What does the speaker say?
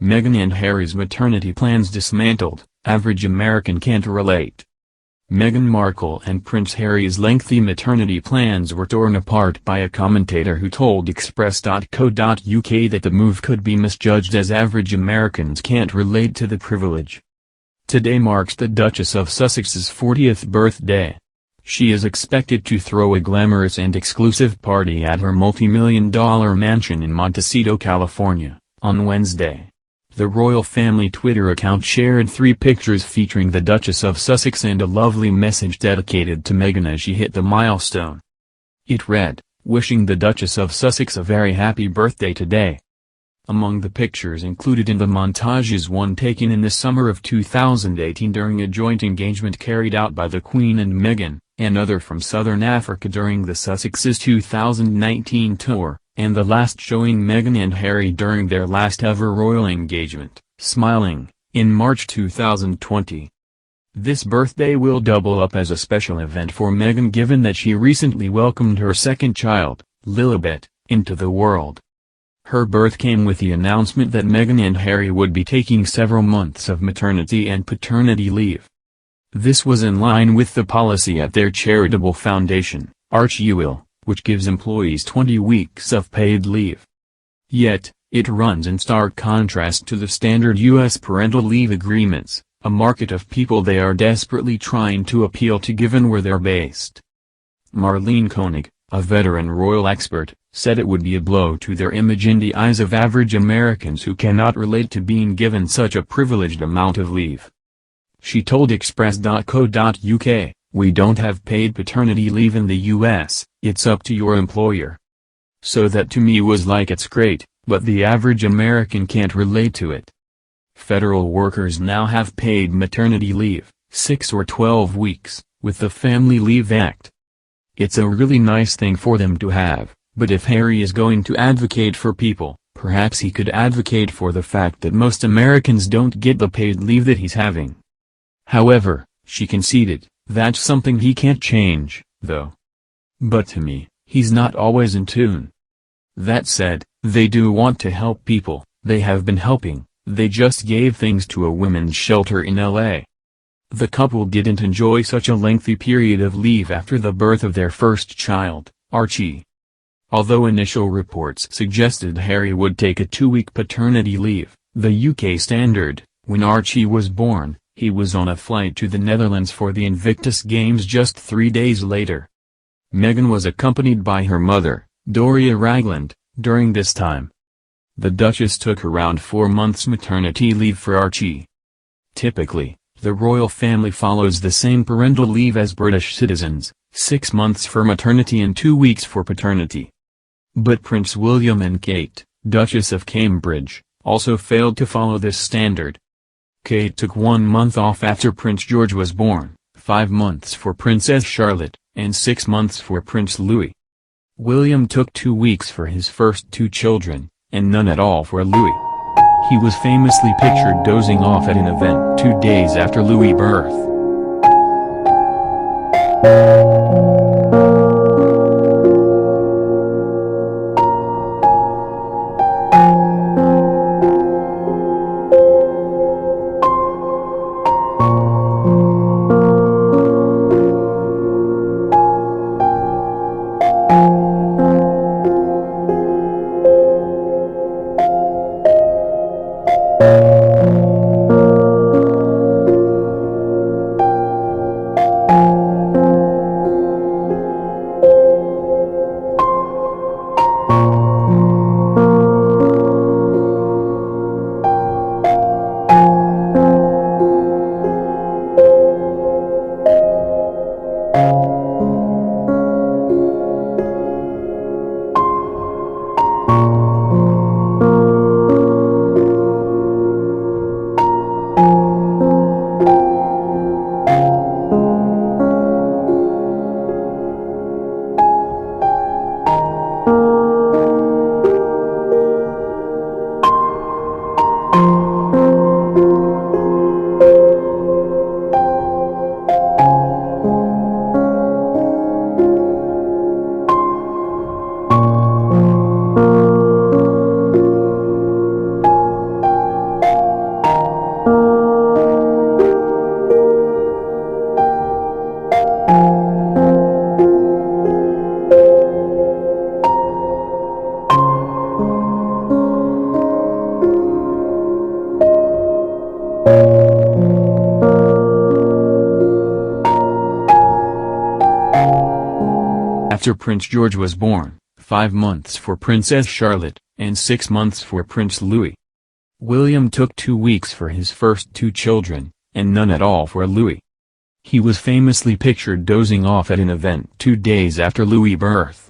Meghan and Harry's maternity plans dismantled, average American can't relate. Meghan Markle and Prince Harry's lengthy maternity plans were torn apart by a commentator who told Express.co.uk that the move could be misjudged as average Americans can't relate to the privilege. Today marks the Duchess of Sussex's 40th birthday. She is expected to throw a glamorous and exclusive party at her multi-million-dollar mansion in Montecito, California, on Wednesday. The royal family Twitter account shared 3 pictures featuring the Duchess of Sussex and a lovely message dedicated to Meghan as she hit the milestone. It read, "Wishing the Duchess of Sussex a very happy birthday today." Among the pictures included in the montage is one taken in the summer of 2018 during a joint engagement carried out by the Queen and Meghan, another from Southern Africa during the Sussexes' 2019 tour, and the last showing Meghan and Harry during their last ever royal engagement, smiling, in March 2020. This birthday will double up as a special event for Meghan given that she recently welcomed her second child, Lilibet, into the world. Her birth came with the announcement that Meghan and Harry would be taking several months of maternity and paternity leave. This was in line with the policy at their charitable foundation, Archewell, which gives employees 20 weeks of paid leave. Yet, it runs in stark contrast to the standard U.S. parental leave agreements, a market of people they are desperately trying to appeal to given where they're based. Marlene Koenig, a veteran royal expert, said it would be a blow to their image in the eyes of average Americans who cannot relate to being given such a privileged amount of leave. She told Express.co.uk, "We don't have paid paternity leave in the US, it's up to your employer." So that to me was like it's great, but the average American can't relate to it. Federal workers now have paid maternity leave, 6 or 12 weeks, with the Family Leave Act. It's a really nice thing for them to have, but if Harry is going to advocate for people, perhaps he could advocate for the fact that most Americans don't get the paid leave that he's having. However, she conceded, that's something he can't change, though. But to me, he's not always in tune. That said, they do want to help people, they have been helping, they just gave things to a women's shelter in LA. The couple didn't enjoy such a lengthy period of leave after the birth of their first child, Archie. Although initial reports suggested Harry would take a 2-week paternity leave, the UK standard, when Archie was born, he was on a flight to the Netherlands for the Invictus Games just 3 days later. Meghan was accompanied by her mother, Doria Ragland, during this time. The Duchess took around 4 months maternity leave for Archie. Typically, the royal family follows the same parental leave as British citizens, 6 months for maternity and 2 weeks for paternity. But Prince William and Kate, Duchess of Cambridge, also failed to follow this standard. Kate took 1 month off after Prince George was born, 5 months for Princess Charlotte, and 6 months for Prince Louis. William took 2 weeks for his first 2 children, and none at all for Louis. He was famously pictured dozing off at an event 2 days after Louis' birth. after Prince George was born, 5 months for Princess Charlotte, and 6 months for Prince Louis. William took 2 weeks for his first 2 children, and none at all for Louis. He was famously pictured dozing off at an event 2 days after Louis' birth.